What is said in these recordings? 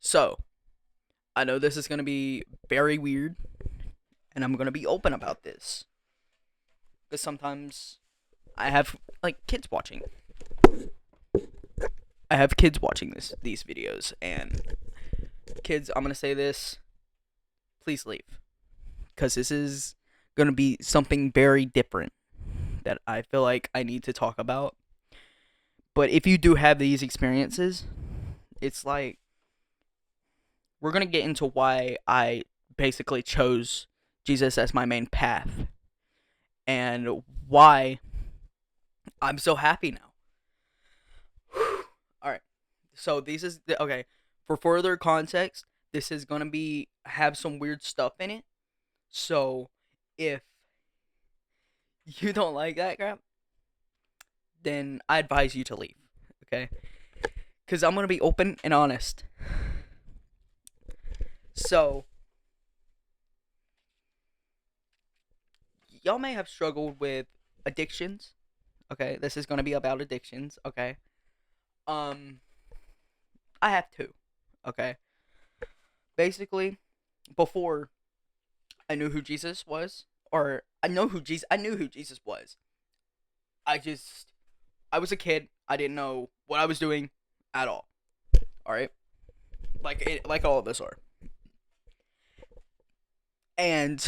So, I know this is going to be very weird, and I'm going to be open about this. Because sometimes I have, like, kids watching. I have kids watching these videos, and kids, I'm going to say this, please leave. Because this is going to be something very different that I feel like I need to talk about. But if you do have these experiences, it's like, we're going to get into why I basically chose Jesus as my main path and why I'm so happy now. All right. So this is okay. For further context, this is going to be have some weird stuff in it. So if you don't like that crap, then I advise you to leave, okay? Cuz I'm going to be open and honest. So, y'all may have struggled with addictions. Okay, this is gonna be about addictions. Okay, um, I have two. Okay, basically, before I knew who Jesus was, or I knew who Jesus was. I just, I was a kid. I didn't know what I was doing at all. All right, like all of us are. And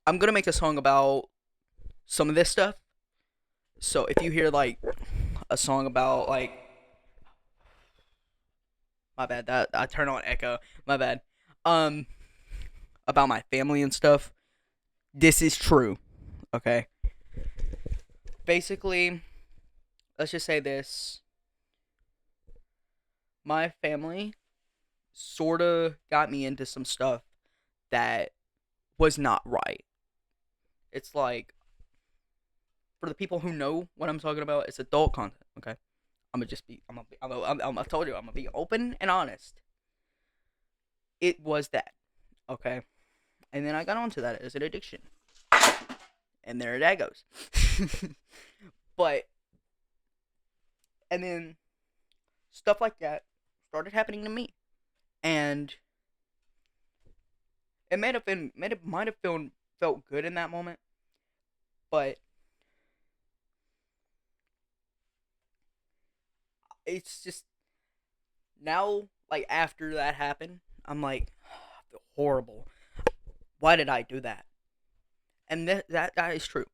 I'm gonna make a song about some of this stuff. So if you hear like a song about like, my bad, that I turn on echo. My bad. Um, about my family and stuff. This is true. Okay. Basically, let's just say this. My family sort of got me into some stuff that was not right. It's like, for the people who know what I'm talking about, it's adult content. Okay. I'm gonna just be. I told you I'm gonna be open and honest. It was that. Okay. And then I got onto that as an addiction. And there that goes. But and then stuff like that started happening to me, and it might have felt good in that moment, but it's just now, like, after that happened, I'm like, I feel horrible. Why did I do that? And that is true.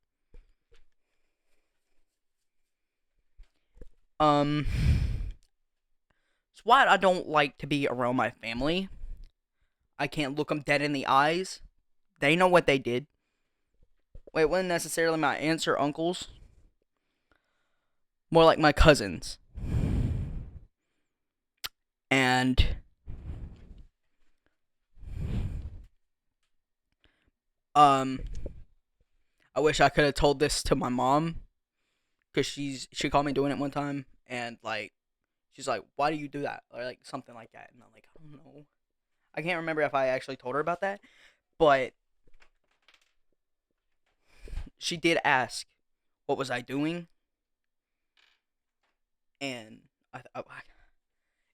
Um, it's why I don't like to be around my family. I can't look them dead in the eyes. They know what they did. Well, it wasn't necessarily my aunts or uncles, more like my cousins. And um, I wish I could have told this to my mom, because she called me doing it one time, and like, she's like, "Why do you do that?" Or like something like that, and I'm like, "I don't know." I can't remember if I actually told her about that, but she did ask, "What was I doing?" And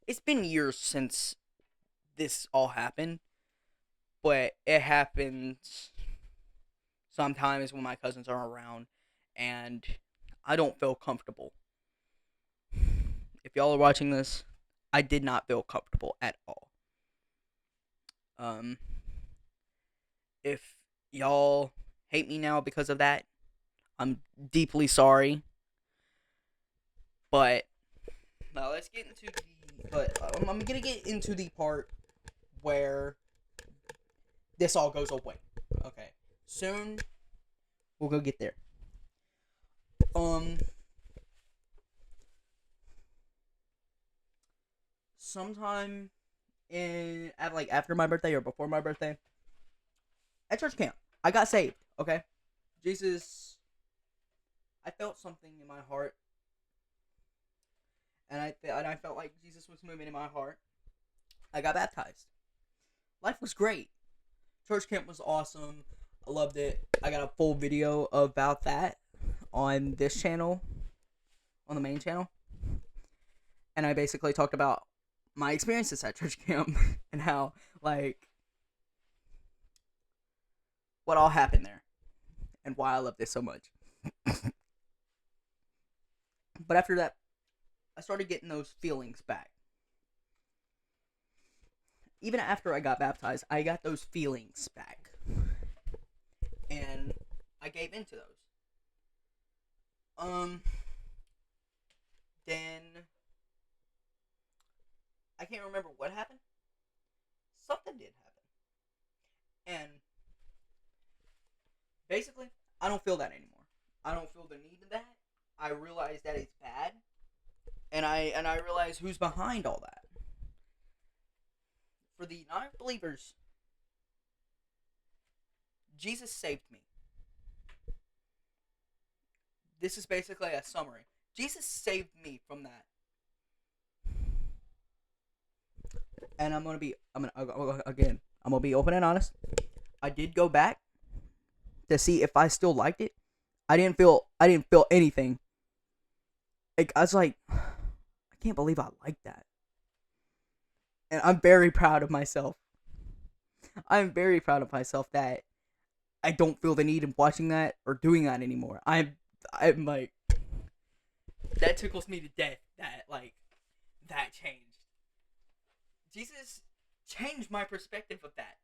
it's been years since this all happened, but it happens sometimes when my cousins are around, and I don't feel comfortable. If y'all are watching this, I did not feel comfortable at all. Um, if y'all hate me now because of that, I'm deeply sorry. But now let's get into the. But I'm gonna get into the part where this all goes away. Okay, soon we'll go get there. Um, sometime in at like after my birthday or before my birthday, at church camp, I got saved. Okay, Jesus, I felt something in my heart, and I felt like Jesus was moving in my heart. I got baptized. Life was great. Church camp was awesome. I loved it. I got a full video about that on this channel, on the main channel, and I basically talked about my experiences at church camp and how, like, what all happened there and why I loved it so much. But after that, I started getting those feelings back. Even after I got baptized, I got those feelings back. And I gave into those. Then I can't remember what happened. Something did happen. And basically, I don't feel that anymore. I don't feel the need of that. I realize that it's bad. And I realize who's behind all that. For the non-believers, Jesus saved me. This is basically a summary. Jesus saved me from that. And I'm gonna be open and honest. I did go back to see if I still liked it. I didn't feel anything. I was like, I can't believe I like that. And I'm very proud of myself. I'm very proud of myself that I don't feel the need of watching that or doing that anymore. I'm like, that tickles me to death that, like, that changed. Jesus changed my perspective of that.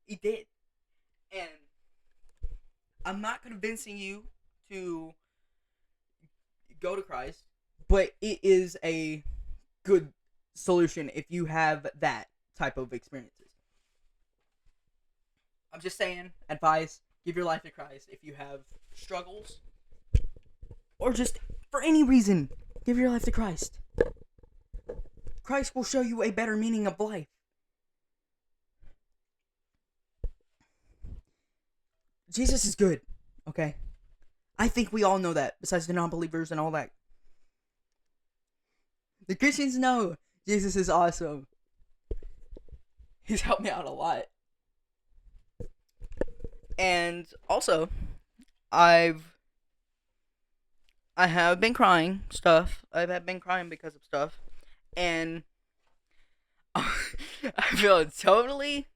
He did. And I'm not convincing you to go to Christ, but it is a good solution if you have that type of experiences. I'm just saying, advice, give your life to Christ if you have struggles, or just for any reason, give your life to Christ. Christ will show you a better meaning of life. Jesus is good, okay? I think we all know that, besides the non-believers and all that. The Christians know Jesus is awesome. He's helped me out a lot. And also, I have been crying stuff. I've been crying because of stuff. And I feel totally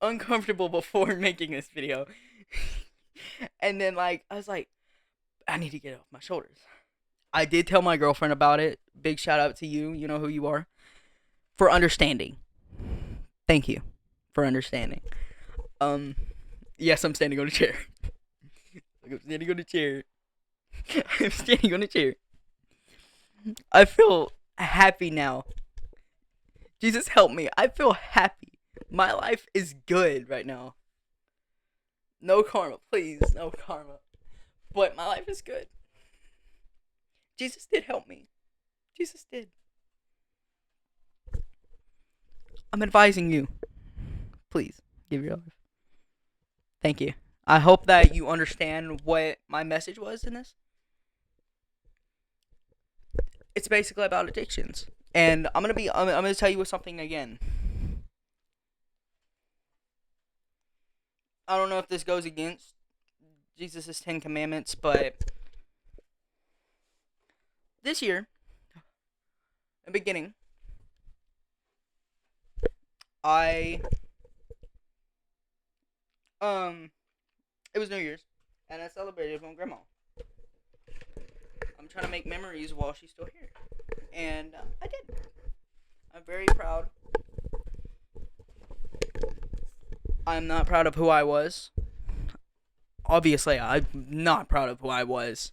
uncomfortable before making this video. And then, like, I was like, I need to get it off my shoulders. I did tell my girlfriend about it. Big shout out to you. You know who you are. For understanding. Thank you for understanding. Yes, I'm standing on a chair. I'm standing on a chair. I'm standing on a chair. I feel happy now. Jesus help me. I feel happy. My life is good right now. No karma, please. No karma. But my life is good. Jesus did help me. Jesus did. I'm advising you. Please, give your life. Thank you. I hope that you understand what my message was in this. It's basically about addictions. And I'm gonna tell you something again. I don't know if this goes against Jesus' 10 Commandments, but this year, in the beginning, it was New Year's, and I celebrated with my grandma. I'm trying to make memories while she's still here, and I did. I'm very proud. I'm not proud of who I was. Obviously, I'm not proud of who I was.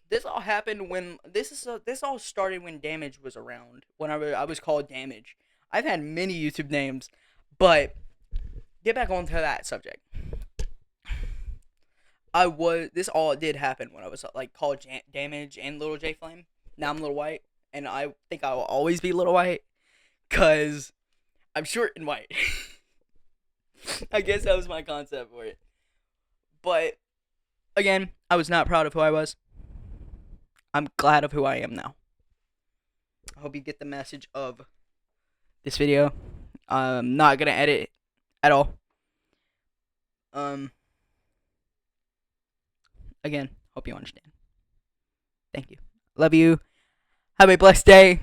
This all happened when this all started when Damage was around. When I was called Damage. I've had many YouTube names, but get back onto that subject. This all did happen when I was like called Damage and Little J Flame. Now I'm Little White, and I think I will always be Little White, cause I'm short and white. I guess that was my concept for it. But again, I was not proud of who I was. I'm glad of who I am now. I hope you get the message of this video. I'm not gonna edit it at all. Again, hope you understand. Thank you. Love you. Have a blessed day.